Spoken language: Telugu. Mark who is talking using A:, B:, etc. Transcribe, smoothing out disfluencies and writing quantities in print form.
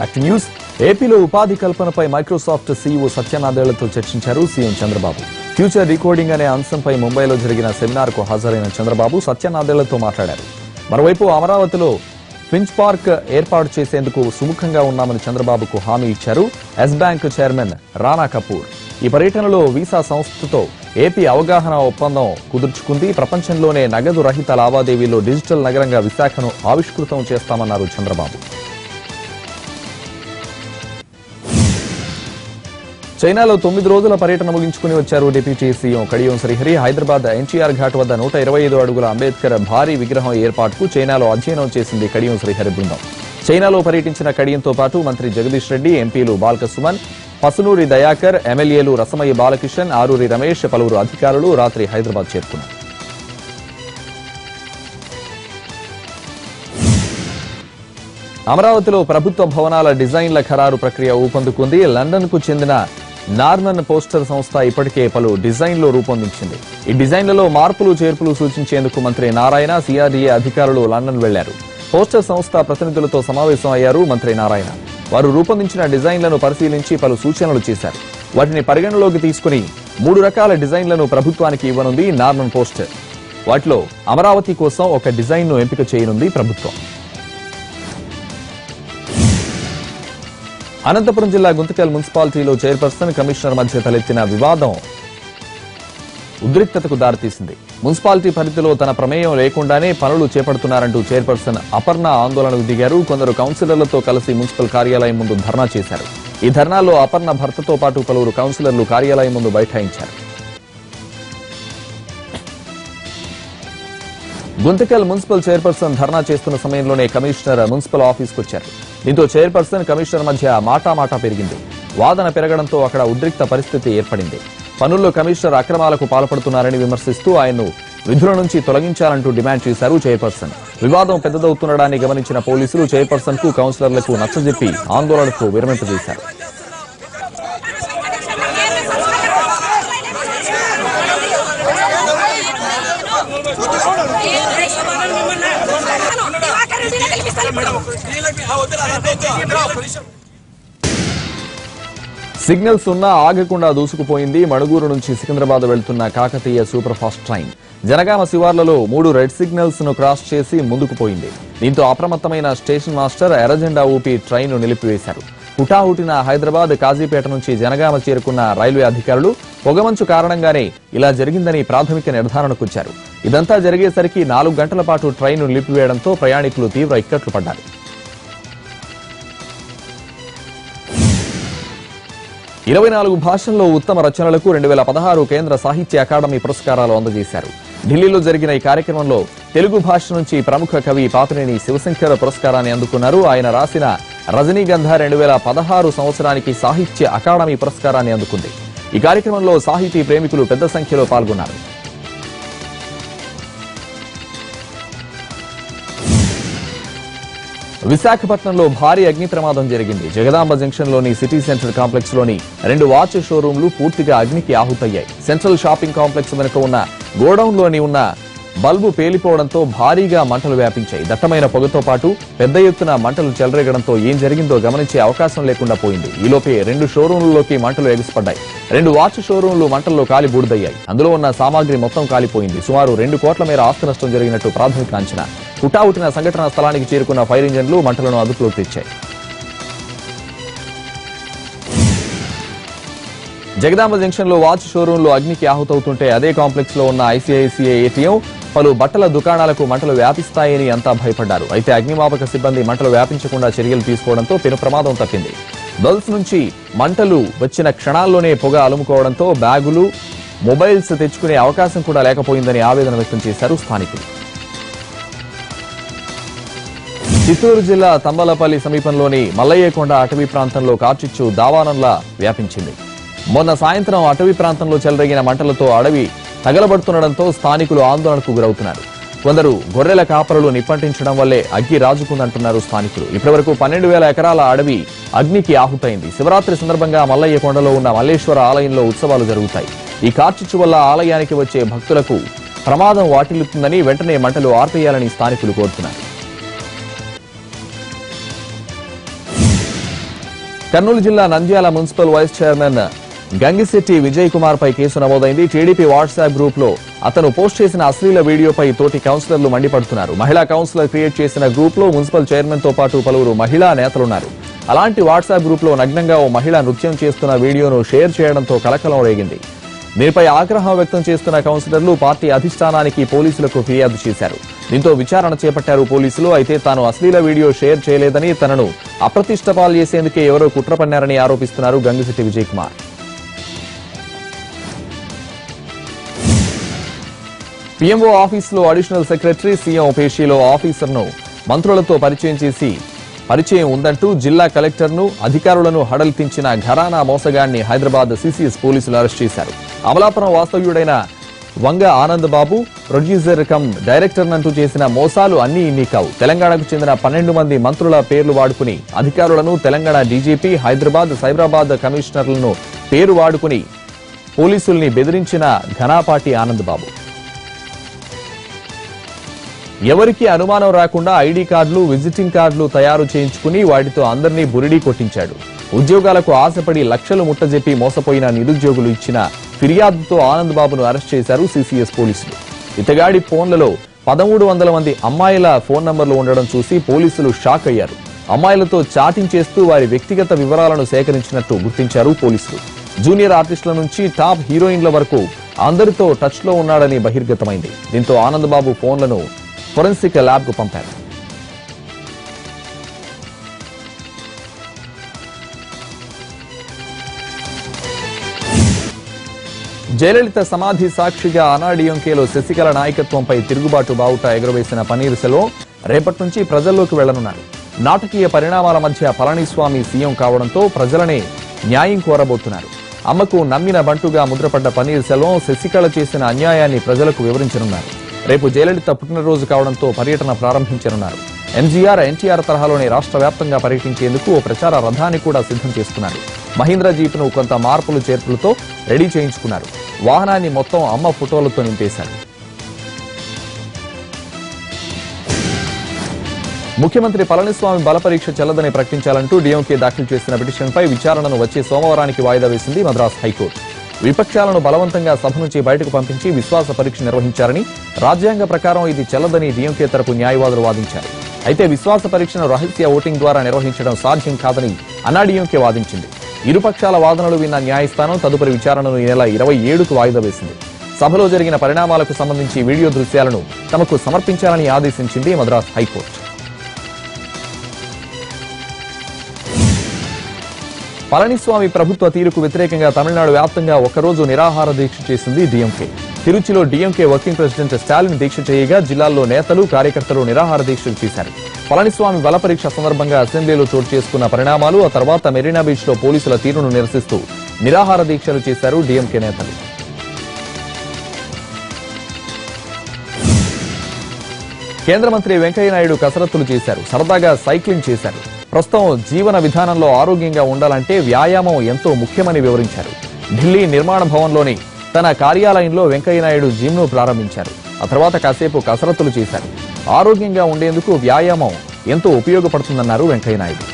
A: యాక్టివ్ న్యూస్ ఏపీలో ఉపాధి కల్పనపై మైక్రోసాఫ్ట్ సీఈఓ సత్యనాదేళ్లతో చర్చించారు సీఎం చంద్రబాబు. ఫ్యూచర్ రికార్డింగ్ అనే అంశంపై ముంబైలో జరిగిన సెమినార్కు హాజరైన చంద్రబాబు సత్యనాదేళ్లతో మాట్లాడారు. మరోవైపు అమరావతిలో ఫించ్ పార్క్ ఏర్పాటు చేసేందుకు సుముఖంగా ఉన్నామని చంద్రబాబుకు హామీ ఇచ్చారు Yes Bank chairman Rana Kapoor. ఈ పర్యటనలో వీసా సంస్థతో ఏపీ అవగాహన ఒప్పందం కుదుర్చుకుంది. ప్రపంచంలోనే నగదు రహిత లావాదేవీలో డిజిటల్ నగరంగా విశాఖను ఆవిష్కృతం చేస్తామన్నారు చంద్రబాబు. చైనాలో 9 రోజుల పర్యటన ముగించుకుని వచ్చారు డిప్యూటీ సీఎం కడియం శ్రీహరి. హైదరాబాద్ ఎన్టీఆర్ ఘాట్ వద్ద 125 అడుగుల అంబేద్కర్ భారీ విగ్రహం ఏర్పాటుకు చైనాలో అధ్యయనం చేసింది కడియం శ్రీహరి బృందం. చైనాలో పర్యటించిన కడియంతో పాటు మంత్రి జగదీష్ రెడ్డి, ఎంపీలు బాల్క సుమన్, పసునూరి దయాకర్, ఎమ్మెల్యేలు రసమయ్య బాలకిషన్, ఆరూరి రమేష్, పలువురు అధికారులు రాత్రి హైదరాబాద్ చేరుకున్నారు. అమరావతిలో ప్రభుత్వ భవనాల డిజైన్ల ఖరారు ప్రక్రియ ఊపందుకుంది. లండన్ కు చెందిన నార్మన్ పోస్టర్ సంస్థ ఇప్పటికే పలు డిజైన్లు రూపొందించింది. ఈ డిజైన్లలో మార్పులు చేర్పులు సూచించేందుకు మంత్రి నారాయణ, సిఆర్డీఏ అధికారులు లండన్ వెళ్లారు. పోస్టర్ సంస్థ ప్రతినిధులతో సమావేశం అయ్యారు మంత్రి నారాయణ. వారు రూపొందించిన డిజైన్లను పరిశీలించి పలు సూచనలు చేశారు. వాటిని పరిగణలోకి తీసుకుని 3 రకాల డిజైన్లను ప్రభుత్వానికి ఇవ్వనుంది నార్మన్ పోస్టర్. వాటిలో అమరావతి కోసం ఒక డిజైన్ను ఎంపిక చేయనుంది ప్రభుత్వం. అనంతపురం జిల్లా గుంతకల్ మున్సిపాలిటీలో చైర్పర్సన్, కమిషనర్ మధ్య తలెత్తిన వివాదం ఉద్రిక్తతకు దారితీసింది. మున్సిపాలిటీ పరిధిలో తన ప్రమేయం లేకుండానే పనులు చేపడుతున్నారంటూ చైర్పర్సన్ అపర్ణ ఆందోళనకు దిగారు. కొందరు కౌన్సిలర్లతో కలిసి మున్సిపల్ కార్యాలయం ముందు ధర్నా చేశారు. ఈ ధర్నాలో అపర్ణ భర్తతో పాటు పలువురు కౌన్సిలర్లు కార్యాలయం ముందు బైఠాయించారు. గుంతకల్ మున్సిపల్ చైర్పర్సన్ ధర్నా చేస్తున్న సమయంలోనే కమిషనర్ మున్సిపల్ ఆఫీస్కు వచ్చారు. దీంతో చైర్పర్సన్, కమిషనర్ మధ్య మాటామాటా పెరిగింది. వాదన పెరగడంతో అక్కడ ఉద్రిక్త పరిస్థితి ఏర్పడింది. పనుల్లో కమిషనర్ అక్రమాలకు పాల్పడుతున్నారని విమర్శిస్తూ ఆయన్ను విధుల నుంచి తొలగించాలంటూ డిమాండ్ చేశారు చైర్పర్సన్. వివాదం పెద్దదవుతుండడాన్ని గమనించిన పోలీసులు చైర్పర్సన్ కు, కౌన్సిలర్లకు నచ్చజెప్పి ఆందోళనకు విరమింపజేశారు. సిగ్నల్స్ ఉన్నా ఆగకుండా దూసుకుపోయింది మణుగూరు నుంచి సికింద్రాబాద్ వెళ్తున్న Kakatiya super fast train. Jangaon శివార్లలో 3 రెడ్ సిగ్నల్స్ ను క్రాస్ చేసి ముందుకు పోయింది. దీంతో అప్రమత్తమైన స్టేషన్ మాస్టర్ ఎర్రజెండా ఊపి ట్రైన్ ను నిలిపివేశారు. హుటాహుటిన హైదరాబాద్, కాజీపేట నుంచి జనగామ చేరుకున్న రైల్వే అధికారులు పొగమంచు కారణంగానే ఇలా జరిగిందని ప్రాథమిక నిర్ధారణకొచ్చారు. ఇదంతా జరిగేసరికి 4 గంటల పాటు ట్రైన్ ను నిలిపివేయడంతో ప్రయాణికులు తీవ్ర ఇక్కట్లు పడ్డారు. 24 భాషల్లో ఉత్తమ రచనలకు 2016 కేంద్ర సాహిత్య అకాడమీ పురస్కారాలు అందజేశారు. ఢిల్లీలో జరిగిన ఈ కార్యక్రమంలో తెలుగు భాష నుంచి ప్రముఖ కవి పాపినేని శివశంకర్ పురస్కారాన్ని అందుకున్నారు. ఆయన రాసిన రజనీగంధ 2016 సంవత్సరానికి సాహిత్య అకాడమీ పురస్కారాన్ని అందుకుంది. ఈ కార్యక్రమంలో సాహితీ ప్రేమికులు పెద్ద సంఖ్యలో పాల్గొన్నారు. విశాఖపట్నంలో భారీ అగ్ని ప్రమాదం జరిగింది. జగదాంబ జంక్షన్ లోని సిటీ సెంటర్ కాంప్లెక్స్ లోని 2 వాచ్ షోరూంలు పూర్తిగా అగ్నికి ఆహుతయ్యాయి. సెంట్రల్ షాపింగ్ కాంప్లెక్స్ వెనుక ఉన్న గోడౌన్ లోని ఉన్న బల్బు పేలిపోవడంతో భారీగా మంటలు వ్యాపించాయి. దట్టమైన పొగతో పాటు పెద్ద ఎత్తున మంటలు చెలరేగడంతో ఏం జరిగిందో గమనించే అవకాశం లేకుండా పోయింది. ఈలోపే 2 షోరూంలలోకి మంటలు ఎగిసిపడ్డాయి. 2 వాచ్ షోరూంలు మంటల్లో కాలి బూడిదయ్యాయి. అందులో ఉన్న సామాగ్రి మొత్తం కాలిపోయింది. సుమారు 2 కోట్ల మేర ఆస్తి నష్టం జరిగినట్టు ప్రాథమిక అంచనా. హుటాహుటిన సంఘటనా స్థలానికి చేరుకున్న ఫైర్ ఇంజన్లు మంటలను అదుపులోకి తెచ్చాయి. జగదాంబ జంక్షన్ లో వాచ్ షోరూంలో అగ్నికి ఆహుతవుతుంటే అదే కాంప్లెక్స్ లో ఉన్న ఐసీఐసీఐ ఏటీఎం, పలు బట్టల దుకాణాలకు మంటలు వ్యాపిస్తాయని అంతా భయపడ్డారు. అయితే అగ్నిమాపక సిబ్బంది మంటలు వ్యాపించకుండా చర్యలు తీసుకోవడంతో పెను ప్రమాదం తప్పింది. బల్బ్స్ నుంచి మంటలు వచ్చిన క్షణాల్లోనే పొగ అలుముకోవడంతో బ్యాగులు, మొబైల్స్ తెచ్చుకునే అవకాశం కూడా లేకపోయిందని ఆవేదన వ్యక్తం చేశారు స్థానికులు. చిత్తూరు జిల్లా తంబలపల్లి సమీపంలోని మల్లయ్యకొండ అటవీ ప్రాంతంలో కార్చిచ్చు దావానంలా వ్యాపించింది. మొన్న సాయంత్రం అటవీ ప్రాంతంలో చెలరేగిన మంటలతో అడవి తగలబడుతుండటంతో స్థానికులు ఆందోళనకు గురవుతున్నారు. కొందరు గొర్రెల కాపరులు నిప్పంటించడం వల్లే అగ్గి రాజుకుందంటున్నారు స్థానికులు. ఇప్పటివరకు 12,000 ఎకరాల అడవి అగ్నికి ఆహుతైంది. శివరాత్రి సందర్భంగా మల్లయ్యకొండలో ఉన్న మల్లేశ్వర ఆలయంలో ఉత్సవాలు జరుగుతాయి. ఈ కార్చిచ్చు వల్ల ఆలయానికి వచ్చే భక్తులకు ప్రమాదం వాటిల్లుతుందని వెంటనే మంటలు ఆర్పేయాలని స్థానికులు కోరుతున్నారు. కర్నూలు జిల్లా Nandyal municipal vice chairman Gangisetti Vijay Kumar పై కేసు నమోదైంది. టీడీపీ వాట్సాప్ గ్రూప్ లో అతను పోస్ట్ చేసిన అశ్లీల వీడియోపై తోటి కౌన్సిలర్లు మండిపడుతున్నారు. మహిళా కౌన్సిలర్ క్రియేట్ చేసిన గ్రూప్ లో మున్సిపల్ చైర్మన్ తో పాటు పలువురు మహిళా నేతలున్నారు. అలాంటి వాట్సాప్ గ్రూప్ లో నగ్నంగా ఓ మహిళ నృత్యం చేస్తున్న వీడియోను షేర్ చేయడంతో కలకలం రేగింది. దీనిపై ఆగ్రహం వ్యక్తం చేస్తున్న కౌన్సిలర్లు పార్టీ అధిష్టానానికి పోలీసులకు ఫిర్యాదు చేశారు. దీంతో విచారణ చేపట్టారు పోలీసులు. అయితే తాను అశ్లీల వీడియో షేర్ చేయలేదని, తనను అప్రతిష్ట పాలు చేసేందుకే ఎవరో కుట్ర పన్నారని ఆరోపిస్తున్నారు గంగిశెట్టి విజయ్ కుమార్. పీఎంఓ ఆఫీసులో అడిషనల్ సెక్రటరీ, సీఎం పేషీలో ఆఫీసర్ను మంత్రులతో పరిచయం ఉందంటూ జిల్లా కలెక్టర్ను, అధికారులను హడల్తించిన ఘరానా మోసగాడిని హైదరాబాద్ సిసిఎస్ పోలీసులు అరెస్ట్ చేశారు. అమలాపురం వాస్తవ్యుడైన వంగ Anand Babu producer come director నంటూ చేసిన మోసాలు అన్నీ ఇన్ని కావు. తెలంగాణకు చెందిన 12 మంది మంత్రుల పేర్లు వాడుకుని అధికారులను, తెలంగాణ డీజీపీ, హైదరాబాద్ సైబరాబాద్ కమిషనర్లను పేరు వాడుకుని పోలీసుల్ని బెదిరించిన ఘనాపాటి ఆనంద్ బాబు. ఎవరికి అనుమానం రాకుండా ఐడీ కార్డులు, విజిటింగ్ కార్డులు తయారు చేయించుకుని వాటితో అందరినీ బురిడీ కొట్టించాడు. ఉద్యోగాలకు ఆశపడి లక్షలు ముట్టజెప్పి మోసపోయిన నిరుద్యోగులు ఇచ్చిన ఫిర్యాదుతో ఆనంద్ బాబును అరెస్ట్ చేశారు సిసిఎస్ పోలీసులు. ఇతగాడి ఫోన్లలో 1300 మంది అమ్మాయిల ఫోన్ నంబర్లు ఉండడం చూసి పోలీసులు షాక్ అయ్యారు. అమ్మాయిలతో చాటింగ్ చేస్తూ వారి వ్యక్తిగత వివరాలను సేకరించినట్టు గుర్తించారు పోలీసులు. జూనియర్ ఆర్టిస్టుల నుంచి టాప్ హీరోయిన్ల వరకు అందరితో టచ్ లో ఉన్నాడని బహిర్గతమైంది. దీంతో ఆనంద్ బాబు ఫోన్లను ఫోరెన్సిక్ ల్యాబ్ కు పంపారు. జయలలిత సమాధి సాక్షిగా అన్నాడీఎంకేలో శశికళ నాయకత్వంపై తిరుగుబాటు బావుట ఎగురవేసిన పన్నీర్ సెల్వం రేపటి నుంచి ప్రజల్లోకి వెళ్లనున్నారు. నాటకీయ పరిణామాల మధ్య పళనిస్వామి సీఎం కావడంతో ప్రజలనే న్యాయం కోరబోతున్నారు. అమ్మకు నమ్మిన బంటుగా ముద్రపడ్డ పన్నీర్ సెల్వం శశికళ చేసిన అన్యాయాన్ని ప్రజలకు వివరించనున్నారు. రేపు జయలలిత పుట్టినరోజు కావడంతో పర్యటన ప్రారంభించనున్నారు. ఎంజీఆర్, ఎన్టీఆర్ తరహాలోనే రాష్ట్ర వ్యాప్తంగా పర్యటించేందుకు ఓ ప్రచార రథాన్ని కూడా సిద్ధం చేస్తున్నారు. మహీంద్రా జీప్ను కొంత మార్పులు చేర్పులతో రెడీ చేయించుకున్నారు. వాహనాన్ని మొత్తం అమ్మ ఫోటోలతో నింపేశారు. ముఖ్యమంత్రి పళనిస్వామి బలపరీక్ష చెల్లదని ప్రకటించాలంటూ డీఎంకే దాఖలు చేసిన పిటిషన్పై విచారణను వచ్చే సోమవారానికి వాయిదా వేసింది మద్రాస్ హైకోర్టు. విపక్షాలను బలవంతంగా సభ నుంచి బయటకు పంపించి విశ్వాస పరీక్ష నిర్వహించారని, రాజ్యాంగ ప్రకారం ఇది చెల్లదని డీఎంకే తరపు న్యాయవాదులు వాదించారు. అయితే విశ్వాస పరీక్షను రహస్య ఓటింగ్ ద్వారా నిర్వహించడం సాధ్యం కాదని అన్నాడీఎంకే వాదించింది. ఇరుపక్షాల వాదనలు విన్న న్యాయస్థానం తదుపరి విచారణను ఈ నెల 27కు వాయిదా వేసింది. సభలో జరిగిన పరిణామాలకు సంబంధించి వీడియో దృశ్యాలను తమకు సమర్పించాలని ఆదేశించింది మద్రాస్ హైకోర్టు. పళనిస్వామి ప్రభుత్వ తీరుకు వ్యతిరేకంగా తమిళనాడు వ్యాప్తంగా ఒకరోజు నిరాహార దీక్ష చేసింది డీఎంకే. తిరుచిలో డీఎంకే వర్కింగ్ ప్రెసిడెంట్ స్టాలిన్ దీక్ష చేయగా జిల్లాల్లో నేతలు, కార్యకర్తలు నిరాహార దీక్షలు చేశారు. పళనిస్వామి బలపరీక్ష సందర్భంగా అసెంబ్లీలో చోటు చేసుకున్న పరిణామాలు, ఆ తర్వాత మెరీనా బీచ్ లో పోలీసుల తీరును నిరసిస్తూ నిరాహార దీక్షలు చేశారు డీఎంకే నేతలు. కేంద్ర మంత్రి వెంకయ్యనాయుడు కసరత్తులు చేశారు. సరదాగా సైక్లింగ్ చేశారు. ప్రస్తుతం జీవన విధానంలో ఆరోగ్యంగా ఉండాలంటే వ్యాయామం ఎంతో ముఖ్యమని వివరించారు. ఢిల్లీ నిర్మాణ భవన్లోని తన కార్యాలయంలో వెంకయ్యనాయుడు జిమ్ను ప్రారంభించారు. ఆ తర్వాత కాసేపు కసరత్తులు చేశారు. ఆరోగ్యంగా ఉండేందుకు వ్యాయామం ఎంతో ఉపయోగపడుతుందన్నారు వెంకయ్యనాయుడు.